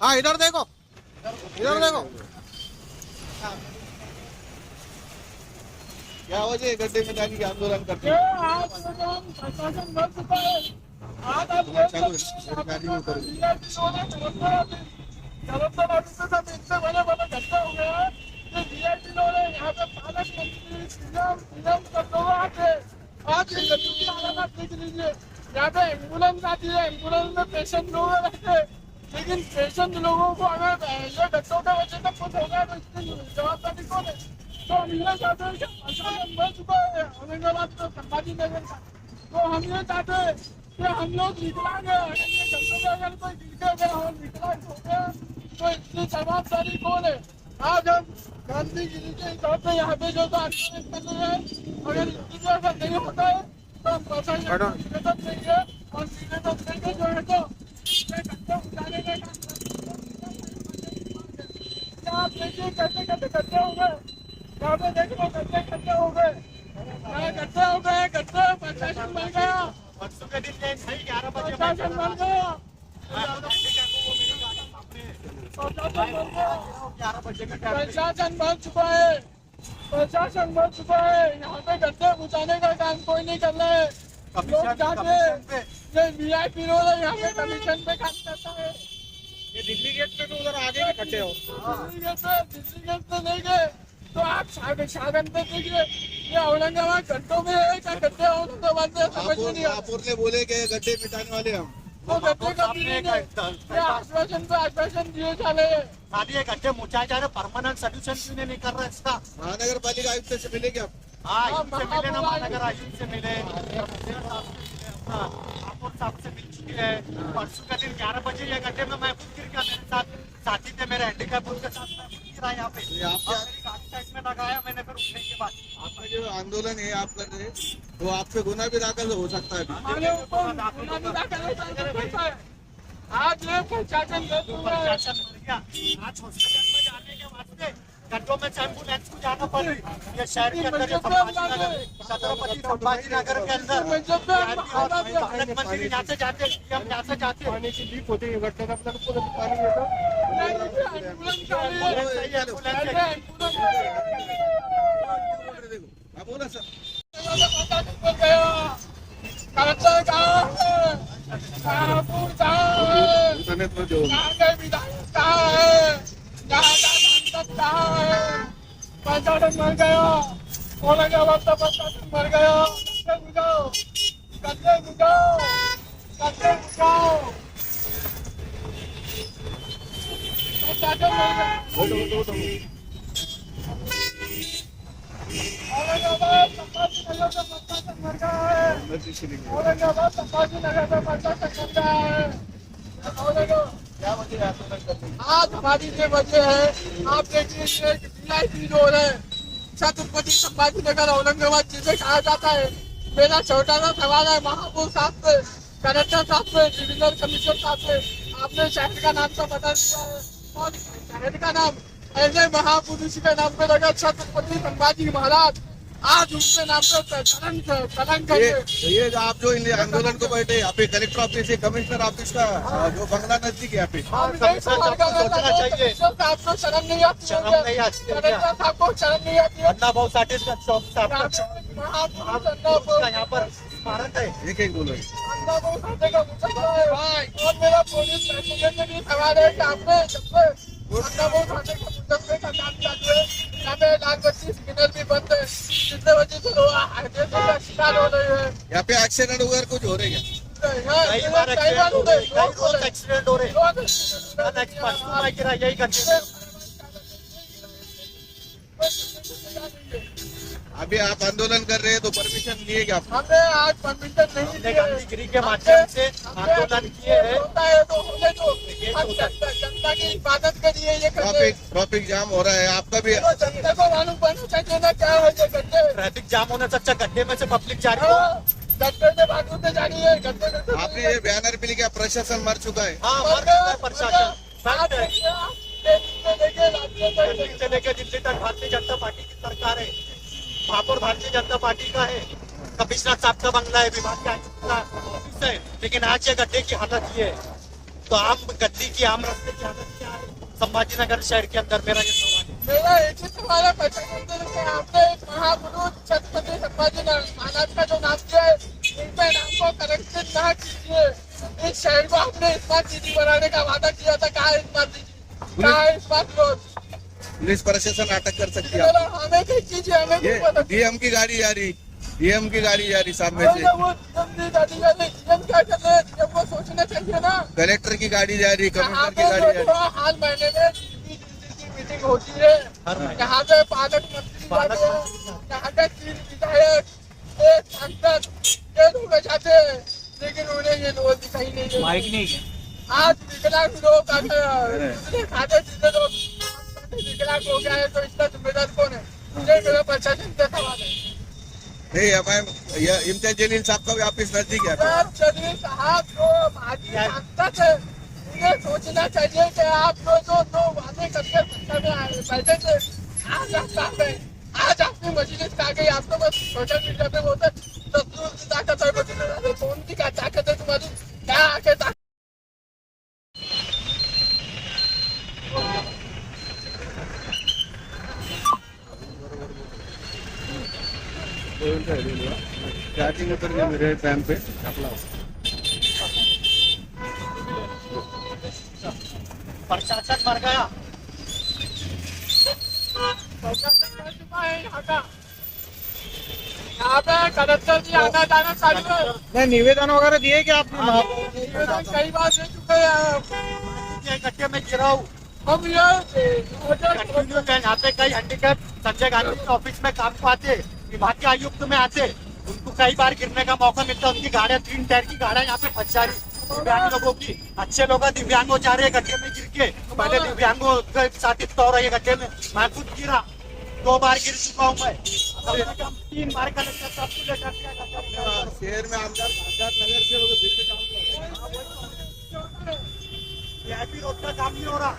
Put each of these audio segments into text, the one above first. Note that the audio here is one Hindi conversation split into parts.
हाँ इधर देखो, इधर देखो। क्या वजह है गड्ढे में जाने की आंदोलन करते हैं? आज प्रशासन बढ़ चुका है। आज आप देख सकते हैं इतने बड़े बड़े घटना हो गए हैं कि वीआईपी लोग यहाँ पे पालक मंत्री सीएम सब लोग आते। आज ये गड्ढे की हालत आप देख लीजिए। यहाँ पे एम्बुलेंस आती है, एम्बुलेंस में पेशेंट लोग रहते, लेकिन पेशेंट लोगों को अगर ये गड्ढों के वजह से कुछ हो गया तो इसकी जवाबदारी कौन है? तो हम ये चाहते हैं कि प्रशासन बढ़ चुका है औरंगाबाद में संभाजी नगर का। तो हम ये चाहते हैं कि हम लोग निकलाएंगे, अगर ये गड्ढों में अगर कोई गिरते अगर हम निकलाएंगे हो गया तो इसकी जवाबदारी कौन है? आज हम गांधीगिरी के तौर पे यहाँ पे जो आंदोलन कर रहे हैं, अगर इसकी वजह से नहीं होता है तो हम प्रशासन को निवेदन देंगे और निवेदन देंगे जो है तो ये गड्ढे उठाने का काम करेंगे। आप देखिए कैसे कैसे गड्ढे हो गए, यहाँ पे देख लो गड्ढे गड्ढे हो गए, गड्ढे हो गए, गड्ढे प्रशासन बन गया, परसों के दिन ये सही 11 बजे प्रशासन बन गया, प्रशासन बन चुका है, प्रशासन बन चुका है। यहाँ पे गड्ढे बुझाने का काम कोई नहीं कर रहा है। लोग जाके ये वीआईपी लोग यहाँ पे कमीशन पे काम करता है। ये दिल्ली गेट पे तो उधर आगे भी खड्डे हो। दिल्ली गेट पे नहीं गए तो आप साधन पे देखिए, ये औरंगाबाद गड्ढों में है क्या? गड्ढे औरंगाबाद में समझ में नहीं आप ने बोले कि गड्ढे मिटाने वाले हम। तो गड्ढे का आश्वासन पे आश्वासन दिए जा रहे हैं। शादी गड्ढे मुचाए जा रहे, परमानेंट सोल्यूशन क्यों नहीं कर रहे इसका? महानगर पालिका आयुक्त से मिलेंगे आप? हाँ, इनसे मिले ना, महानगर आयुक्त से मिले, ठाकुर साहब से मिल चुके हैं। परसों का दिन 11 बजे ये गड्ढे में मैं खुद गिर गया, मेरे साथ साथी थे मेरे हैंडीकैप उनके साथ मैं खुद गिरा यहाँ पे। मेरी गाड़ी साइड में लगाया मैंने, फिर उठने के बाद आपका जो आंदोलन है आप कर रहे हैं तो आप पे गुना भी दाखिल हो सकता है। हमारे ऊपर गुना भी दाखिल हो सकता है। आज ये प्रशासन प्रशासन मर गया। आज हॉस्पिटल में जाने के वास्ते गड्ढों में एम्बुलेंस को जाना पड़ रही। ये शहर के अंदर छत्रपति संभाजी नगर के अंदर पालक मंत्री यहाँ से जाते, सीएम यहाँ से जाते, पानी की लीक होती है, गड्ढे का पूरा पानी होता आप बोला सर प्रशासन मर गया, औरंगाबाद का प्रशासन मर गया। गड्ढे बुझाओ, गड्ढे बुझाओ, गड्ढे बुझाओ, प्रशासन मर गया। औरंगाबाद संभाजी नगर का प्रशासन मर गया है। औरंगाबाद संभाजी नगर का प्रशासन मर गया है। क्या वजह है आंदोलन करने की? आज हमारी ये वजह है, आप देख लीजिए वीआईपी रोड है, छत्रपति संभाजी नगर औरंगाबाद जिसे कहा जाता है। मेरा छोटा सा सवाल है महापौर साहब से, कलेक्टर साहब से, डिविजनल कमिश्नर साहब से, आपने शहर का नाम तो बदल दिया है और शहर का नाम ऐसे महापुरुष के नाम पे लगा छत्रपति संभाजी महाराज। आज उनके नाम पे कलंक है। ये आप जो इन आंदोलन को बैठे यहाँ पे कलेक्टर ऑफिस है, कमिश्नर ऑफिस का जो बंगला नजदीक है यहाँ पे, आपको शर्म नहीं आती? शर्म नहीं आती है क्या? आपको शर्म नहीं आती है? अन्ना भाऊ साठे का चौक यहाँ पर स्मारक है। एक बोलो और मेरा पुलिस से भी सवाल है कि आपने का काम चालू है, यहाँ पे लालबत्ती सिग्नल भी बंद है, जिससे वजह से लोग हादसे का शिकार हो रहे हैं। यहाँ पे एक्सीडेंट वगैरह कुछ हो रहे हैं कई बार एक्सीडेंट हो रहे, कई रोज एक्सीडेंट हो रहे, परसों में गिरा यही गड्ढे। अभी आप आंदोलन कर रहे हैं तो परमिशन लिए क्या? हमें आज परमिशन नहीं हमने गांधीगिरी के माध्यम से आंदोलन किए हैं। जनता की हिफाजत के लिए ये ट्रैफिक जाम हो रहा है, आपका भी जनता को मालूम पड़ना चाहिए ना क्या है ये गड्ढे। ट्रैफिक जाम होने से अच्छा गड्ढे में से पब्लिक जा रही हो। गड्ढे से भागते जा रही है, गड्ढे से आपने ये बैनर भी लिखा प्रशासन मर चुका है। हाँ, मर गया है प्रशासन। दिल्ली से लेकर दिल्ली तक भारतीय जनता पार्टी की सरकार है, महापौर भारतीय जनता पार्टी का है, कमिश्नर साहब का बंगला है, विभाग के आयुक्त का ऑफिस है, लेकिन आज ये गड्ढे की हालत ये है। तो आम गद्दी की आम रास्ते की हालत क्या है संभाजीनगर शहर के अंदर? मेरा ये सवाल है। मेरा एक ही सवाल है प्रशासन से, आपने एक महापुरुष छत्रपति संभाजी महाराज का जो नाम दिया है, इनके नाम को करेक्शन ना कीजिए। इस शहर को आपने स्मार्ट सिटी बनाने का वादा किया था, कहाँ है स्मार्ट सिटी, कहाँ है स्मार्ट रोड? पुलिस प्रशासन अटक कर सकती है। चलो, हमें कोई चीज है, हमें ये कुछ पता डीएम की गाड़ी जा रही, डीएम की गाड़ी जा रही सामने नहीं। से, वो डीएम गाड़ी वाले डीएम क्या कर रहे हैं? डीएम को सोचना चाहिए ना। कलेक्टर की गाड़ी जा रही, यहाँ कमिश्नर पे की गाड़ी जा जो रही। हाल महीने में की मीटिंग होती है, यहाँ पे पालक मंत्री जाते हैं, यहाँ पे 3 विधायक, 1 सांसद, ये लोग जाते हैं, लेकिन उन्हें ये लोग दिखाई नहीं देते। माइक नहीं है। आज विकलांग लोग खाते पीते लोग विकलांग हो गया है, तो इसका जिम्मेदार कौन है? मुझे मेरा प्रशासन से सवाल है। नहीं हमारे इम्तियाज जलील साहब का भी ऑफिस नजदीक है। सर चलिए साहब, जो माजी सांसद है, उन्हें सोचना चाहिए कि आप जो वादे करके सत्ता में बैठे थे, आज आप कहाँ गए? आज आपकी मजलिस कहाँ गई? आप तो बस सोशल मीडिया पे बोलते शत्रु की ताकत है, बदले कौन की क्या ताकत है तुम्हारी? क्या आके ताकत? चार्जिंग उतर गया मेरे टाइम पे। प्रशासन मर गया। प्रशासन कर चुका है यहाँ का। यहाँ पे कलेक्टर जी आना जाना चालू है। नहीं, निवेदन वगैरह दिए कि आपने? निवेदन कई बार दे चुके हैं। ये गड्ढे में गिरा हूँ। हम कंटिन्यू यहाँ पे कई हैंडीकैप संजय गांधी के ऑफिस में काम को आते, विभाग के आयुक्त में आते, उनको कई बार गिरने का मौका मिलता है। उनकी गाड़ियाँ 3 टायर की गाड़ियाँ यहाँ पे फंस जा रही, दिव्यांग लोगों की। अच्छे लोग दिव्यांग हो जा रहे हैं गड्ढे में गिर के। पहले दिव्यांगों के साथ इतना हो रहा है गड्ढे में। मैं खुद गिरा, 2 बार गिर चुका हूँ मैं। 3 बार कलेक्टर साहब को लेकर शहर में आमदार नगर से लोग भीड़ के काम कर रहे हैं। VIP रोड का काम नहीं हो रहा।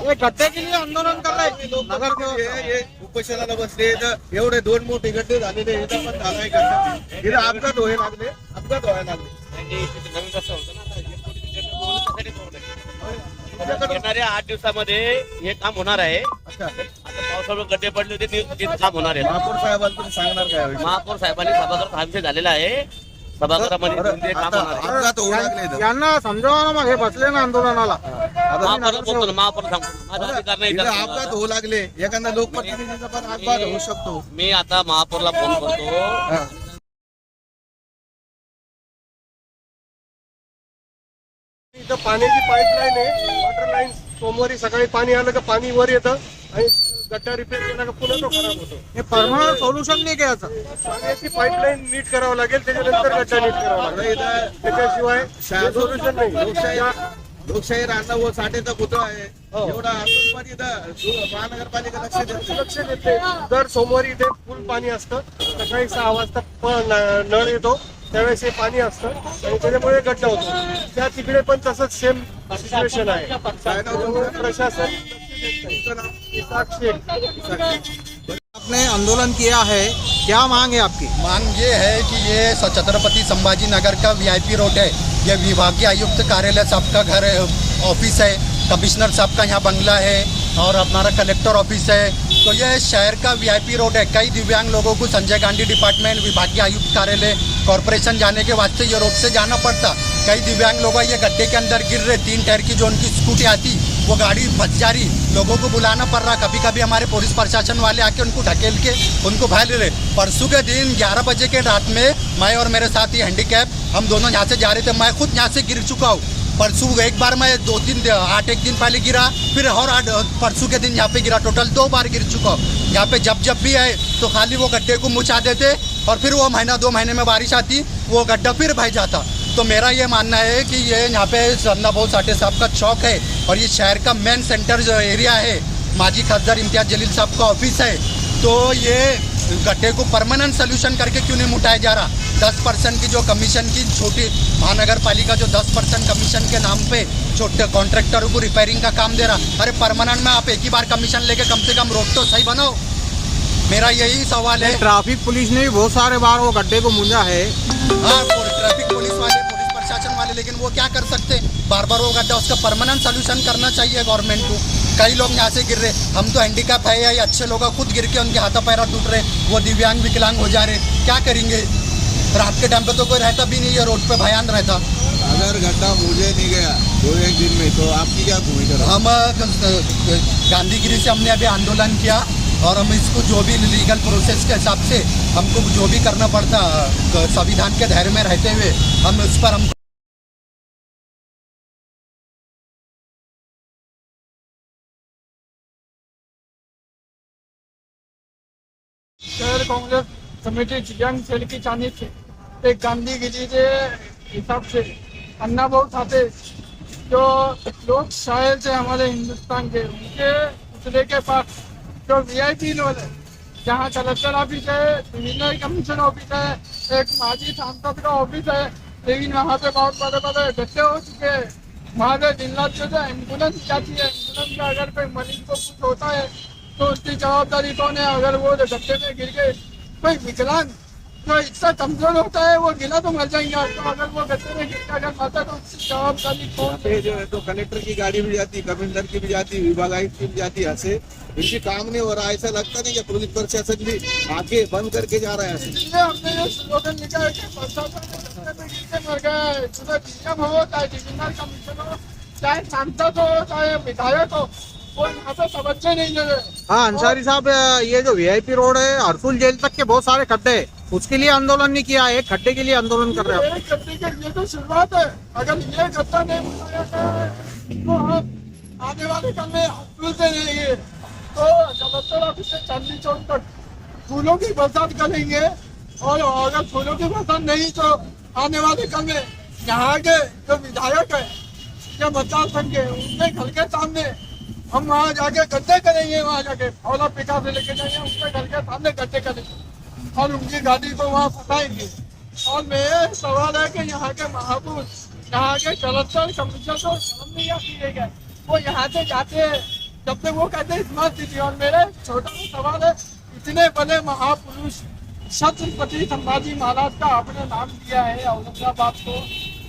ये गड्ढे के लिए आंदोलन कर रहे हैं नगर के। ये उपोषणाला बसले तर एवढे 2 मोठे गड्डे झालेले, इथं पण झालाय गड्डा, इथं अपघात व्हायला लागले। येणाऱ्या 8 दिवसामध्ये हे काम होणार आहे. अच्छा, आता पावसामुळे गड्डे पडले होते, ते काम होणार आहे. महापौर साहेबांना तुम्ही सांगणार काय याविषयी? महापौर साहेबांनी सभागृहात आमचे झालेला आहे. सभागृहामध्ये बरं, ते काम आता होणार आहे. अपघात होऊ लागले इथं. यांना समजावा ना, मग हे बसले ना आंदोलनाला. महापौर बोलतो ना, महापौर सांगतो माझा अधिकार नाही इथं इथं. अपघात होऊ लागले, एखादा लोकप्रतिनिधीचा पण अपघात होऊ शकतो. मी आता महापौरला फोन करतो. हा. इथं पाण्याची पाईपलाईन आहे, वॉटर लाईन. सोमवारी सकाळी पाणी आलं का पाणी वर येतं आणि गड्डा रिपेअर केला का पुन्हा तो खराब होतो. हे परमनंट सोल्युशन नाही घ्यायचं. पाण्याची पाईपलाईन नीट करावं लागेल, त्याच्यानंतर गड्डा नीट करावा आपलं लागेल. इथं त्याच्याशिवाय सोल्युशन नाही. लोकशाही राहणं व साठेचा पुतळा आहे, एवढा असून पण इथं महानगरपालिका लक्ष देत नाही. लक्ष देते. दर सोमवारी इथे फुल पाणी असतं. सकाळी 6 वाजता नळ येतो, त्यावेळेस हे पाणी असतं आणि त्याच्यामुळे गड्डा होतो. त्या तिकडे पण तसंच सेम सिच्युएशन आहे. त्यामुळे प्रशासन लक्ष देत नाही. इसाक शेख. आपने आंदोलन किया है, क्या मांग है आपकी? मांग ये है कि ये छत्रपति संभाजी नगर का VIP रोड है, ये विभागीय आयुक्त कार्यालय साहब का घर है, ऑफिस है, कमिश्नर साहब का यहाँ बंगला है और हमारा कलेक्टर ऑफिस है। तो ये शहर का VIP रोड है। कई दिव्यांग लोगों को संजय गांधी डिपार्टमेंट, विभागीय आयुक्त कार्यालय, कॉरपोरेशन जाने के वास्ते ये रोड से जाना पड़ता। कई दिव्यांग लोग ये गड्ढे के अंदर गिर रहे, 3 टायर की जो उनकी स्कूटी आती वो गाड़ी फंस जा रही, लोगों को बुलाना पड़ रहा। कभी कभी हमारे पुलिस प्रशासन वाले आके उनको ढकेल के उनको भाग ले रहे। परसों के दिन 11 बजे के रात में मैं और मेरे साथी हैंडीकैप हम दोनों यहाँ से जा रहे थे। मैं खुद यहाँ से गिर चुका हूँ। परसों एक बार मैं 8 एक दिन पहले गिरा, फिर और परसों के दिन यहाँ पे गिरा। टोटल 2 बार गिर चुका हूँ। यहाँ पे जब भी आए तो खाली वो गड्ढे को मुछा देते और फिर वो महीना 2 महीने में बारिश आती, वो गड्ढा फिर बह जाता। तो मेरा ये मानना है कि ये यहाँ पे अन्नाभाऊ साठे साहब का चौक है और ये शहर का मेन सेंटर जो एरिया है, माजी खासदार इम्तियाज जलील साहब का ऑफिस है। तो ये गड्ढे को परमानेंट सोल्यूशन करके क्यों नहीं मुटाया जा रहा? 10% की जो कमीशन की छोटी महानगर पालिका जो 10% कमीशन के नाम पे छोटे कॉन्ट्रैक्टरों को रिपेयरिंग का काम दे रहा। अरे परमानेंट में आप एक ही बार कमीशन लेके कम से कम रोड तो सही बनाओ। मेरा यही सवाल है। ट्रैफिक पुलिस ने भी बहुत सारे बार वो गड्ढे को मूंझा है। हाँ, ट्रैफिक पुलिस वाले, पुलिस प्रशासन वाले, लेकिन वो क्या कर सकते, बार बार वो गड्ढा, उसका परमानेंट सोल्यूशन करना चाहिए गवर्नमेंट को। कई लोग यहाँ से गिर रहे, हम तो हैंडीकैप है या ये अच्छे लोग खुद गिर के उनके हाथों पैर टूट रहे, वो दिव्यांग विकलांग हो जा रहे, क्या करेंगे। रात के टाइम पे तो कोई रहता भी नहीं है रोड पे, भयान रहता। अगर गड्ढा मुझे नहीं गया 2-1 दिन में तो आपकी क्या भूमिका? हम गांधीगिरी से हमने अभी आंदोलन किया और हम इसको जो भी लीगल प्रोसेस के हिसाब से हमको जो भी करना पड़ता, संविधान के दायरे में रहते हुए हम उस पर हम शहर कांग्रेस समिति जियांग सेल की जानिब से एक गांधीगिरी के हिसाब से अन्ना भाऊ ठाकरे जो लोग शायर से हमारे हिंदुस्तान के, उनके पुतले के पास जो VIP लोग है, जहाँ कलेक्टर ऑफिस है, डिविजनल कमीशन ऑफिस है, एक माजी सांसद का ऑफिस है, लेकिन वहाँ पे बहुत बड़े बड़े गड्ढे हो चुके हैं। वहाँ पे दिन रात जो एम्बुलेंस जाती है, एम्बुलेंस में अगर कोई मरीज को कुछ होता है तो उसकी जवाबदारी कौन है। अगर वो गड्ढे में गिर गए, कोई विकलांग जो इतना कमजोर होता है वो गिला तो मर जाएंगे, तो अगर वो गड्ढे में गिर के अगर मरता तो उसकी जवाबदारी कौन है। जो है तो कलेक्टर की गाड़ी भी जाती, कमिश्नर की भी जाती, विभाग आयुक्त की भी जाती, ऐसे इनकी काम नहीं हो रहा। ऐसा लगता नहीं कि पुलिस प्रशासन भी आगे बंद करके जा रहा है ऐसे। इसलिए हमने ये स्लोगन लिखा है कि प्रशासन को गड्ढे में गिर के मर गए, चाहे डीएम हो, चाहे डिविजनल कमीशन हो, चाहे सांसद हो, चाहे विधायक हो, वो यहाँ पे तवज्जो नहीं दे रहे। हाँ अंसारी साहब, ये जो VIP रोड है हरसुल जेल तक के बहुत सारे खड्डे हैं, उसके लिए आंदोलन नहीं किया है, खड्डे के लिए आंदोलन कर रहे हैं। एक गड्ढे के लिए तो शुरुआत है, अगर ये गड्ढा नहीं बनाया जाए तो हम आने वाले कल में हॉस्पिटल से रहेंगे, तो कलेक्टर ऑफिस से चांदनी चौक तक फूलों की बरसात करेंगे। और अगर फूलों की बरसात नहीं तो आने वाले कल में यहाँ के जो विधायक है या मतदार संघ के, उनके घर के सामने हम वहाँ जाके गड्ढे करेंगे, वहाँ जाके फौला पिटा से लेके जाएंगे, उनके घर के सामने गड्ढे करेंगे और उनकी गाड़ी को वहाँ फंसाएंगे। और मेरा सवाल है कि यहाँ के महापुरुष, यहाँ के कलेक्टर कमिश्नर को शर्म नहीं आती है क्या? वो यहाँ से जाते हैं जब तक वो कहते हैं स्मार्ट सिटी। और मेरा छोटा सा सवाल है, इतने बड़े महापुरुष छत्रपति संभाजी महाराज का आपने नाम दिया है औरंगाबाद को,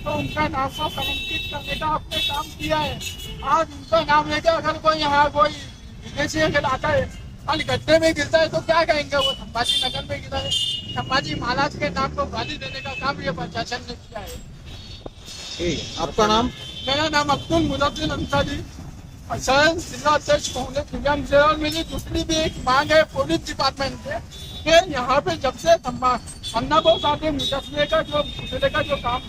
तो उनका नाम को कलंकित करने का आपने काम किया है। आज उनका नाम लेके अगर कोई यहाँ कोई विदेशी अगर आता है और गड्ढे में गिरता है तो क्या कहेंगे, वो संभाजी नगर में गिरा है। संभाजी महाराज के नाम को गाली देने का काम ये प्रशासन ने किया है। आपका नाम? मेरा नाम अब्दुल मुदब्बिर अंसारी, शहर जिला अध्यक्ष कांग्रेस दिव्यांग सेल। और मेरी दूसरी भी एक मांग है पुलिस डिपार्टमेंट से कि यहाँ पे जब से अन्ना भाऊ ठाकरे मुजफ्फर का जो पुतले का जो काम